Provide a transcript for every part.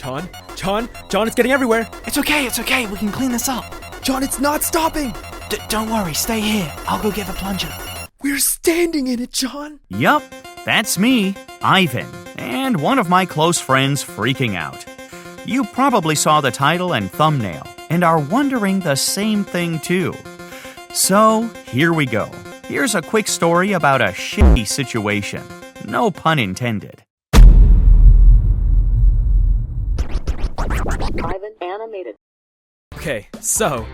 John, it's getting everywhere. It's okay, we can clean this up. John, it's not stopping. Don't worry, stay here. I'll go get the plunger. We're standing in it, John. Yup, that's me, Ivan, and one of my close friends freaking out. You probably saw the title and thumbnail and are wondering the same thing too. So, here we go. Here's a quick story about a shitty situation. No pun intended. Ivan animated. Okay, so,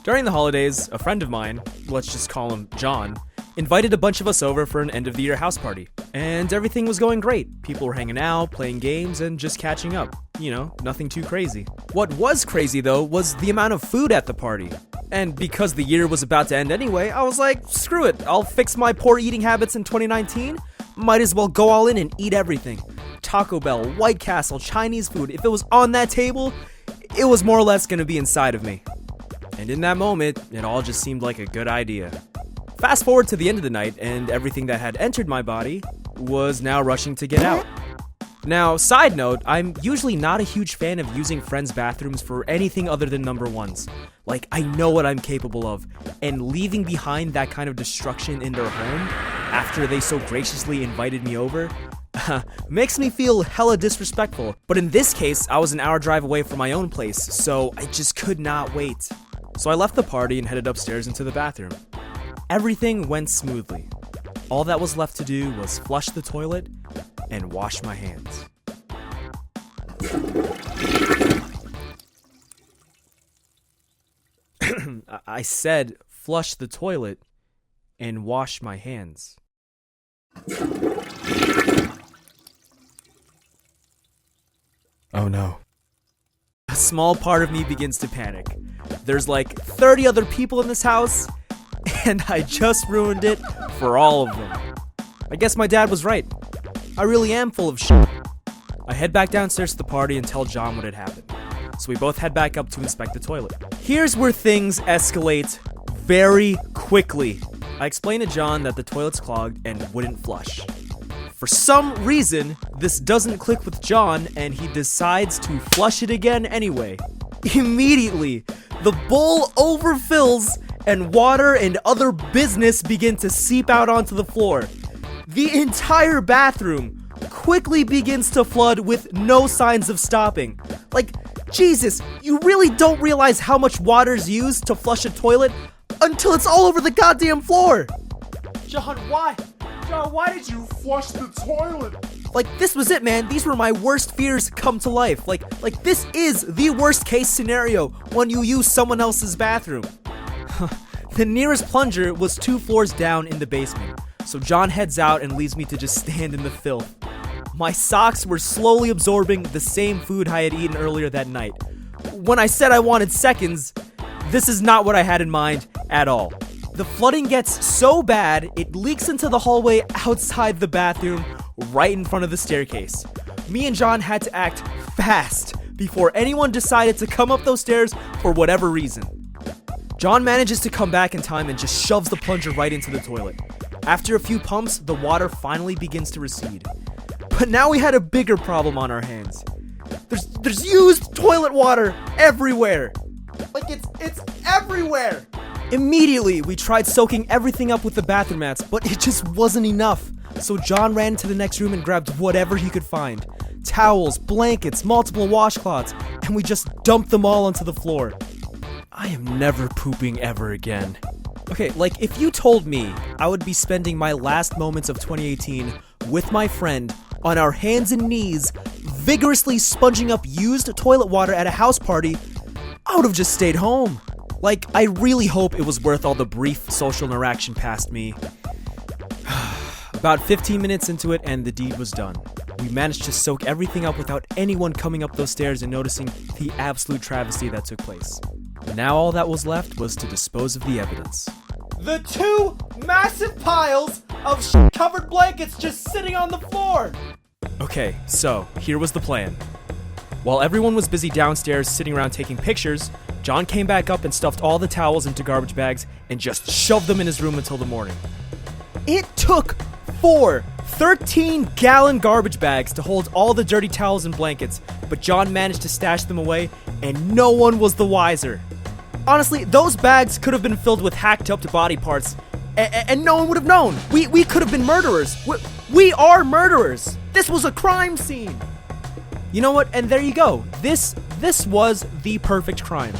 during the holidays, a friend of mine, let's just call him John, invited a bunch of us over for an end-of-the-year house party. And everything was going great. People were hanging out, playing games, and just catching up. You know, nothing too crazy. What was crazy, though, was the amount of food at the party. And because the year was about to end anyway, I was like, screw it, I'll fix my poor eating habits in 2019. Might as well go all in and eat everything. Taco Bell, White Castle, Chinese food, if it was on that table, it was more or less gonna be inside of me. And in that moment, it all just seemed like a good idea. Fast forward to the end of the night, and everything that had entered my body was now rushing to get out. Now, side note, I'm usually not a huge fan of using friends' bathrooms for anything other than number ones. Like, I know what I'm capable of, and leaving behind that kind of destruction in their home, after they so graciously invited me over, makes me feel hella disrespectful. But in this case, I was an hour drive away from my own place, so I just could not wait. So I left the party and headed upstairs into the bathroom. Everything went smoothly. All that was left to do was flush the toilet and wash my hands. I said flush the toilet and wash my hands. Oh no. A small part of me begins to panic. There's like 30 other people in this house, and I just ruined it for all of them. I guess my dad was right. I really am full of shit. I head back downstairs to the party and tell John what had happened. So we both head back up to inspect the toilet. Here's where things escalate very quickly. I explain to John that the toilet's clogged and wouldn't flush. For some reason, this doesn't click with John, and he decides to flush it again anyway. Immediately, the bowl overfills and water and other business begin to seep out onto the floor. The entire bathroom quickly begins to flood with no signs of stopping. Like, Jesus, you really don't realize how much water's used to flush a toilet until it's all over the goddamn floor. John, why? John, why did you flush the toilet? Like, this was it, man. These were my worst fears come to life. Like this is the worst case scenario when you use someone else's bathroom. The nearest plunger was 2 floors down in the basement, so John heads out and leaves me to just stand in the filth. My socks were slowly absorbing the same food I had eaten earlier that night. When I said I wanted seconds, this is not what I had in mind at all. The flooding gets so bad, it leaks into the hallway outside the bathroom, right in front of the staircase. Me and John had to act fast before anyone decided to come up those stairs for whatever reason. John manages to come back in time and just shoves the plunger right into the toilet. After a few pumps, the water finally begins to recede. But now we had a bigger problem on our hands. There's used toilet water everywhere. Like, it's everywhere. Immediately, we tried soaking everything up with the bathroom mats, but it just wasn't enough. So John ran to the next room and grabbed whatever he could find. Towels, blankets, multiple washcloths, and we just dumped them all onto the floor. I am never pooping ever again. Okay, like, if you told me I would be spending my last moments of 2018 with my friend on our hands and knees, vigorously sponging up used toilet water at a house party, I would have just stayed home. Like, I really hope it was worth all the brief social interaction past me. About 15 minutes into it, and the deed was done. We managed to soak everything up without anyone coming up those stairs and noticing the absolute travesty that took place. Now all that was left was to dispose of the evidence. The 2 massive piles of covered blankets just sitting on the floor! Okay, so here was the plan. While everyone was busy downstairs sitting around taking pictures, John came back up and stuffed all the towels into garbage bags and just shoved them in his room until the morning. It took 4 13-gallon garbage bags to hold all the dirty towels and blankets, but John managed to stash them away, and no one was the wiser. Honestly, those bags could have been filled with hacked-up body parts, and no one would have known. We could have been murderers. We are murderers. This was a crime scene. You know what? And there you go. This was the perfect crime.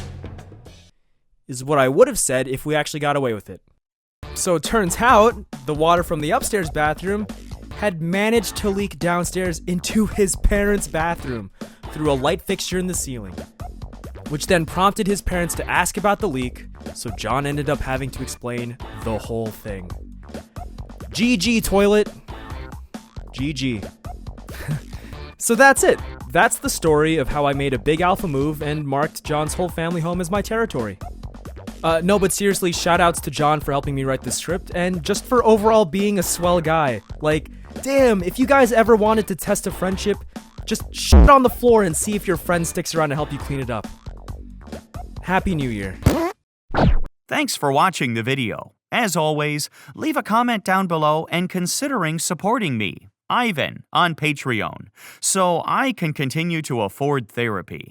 Is what I would have said if we actually got away with it. So it turns out, the water from the upstairs bathroom had managed to leak downstairs into his parents' bathroom through a light fixture in the ceiling, which then prompted his parents to ask about the leak, so John ended up having to explain the whole thing. GG, toilet. GG. So that's it. That's the story of how I made a big alpha move and marked John's whole family home as my territory. No, but seriously, shoutouts to John for helping me write this script, and just for overall being a swell guy. Like, damn, if you guys ever wanted to test a friendship, just shit on the floor and see if your friend sticks around to help you clean it up. Happy New Year. Thanks for watching the video. As always, leave a comment down below and considering supporting me, Ivan, on Patreon, so I can continue to afford therapy.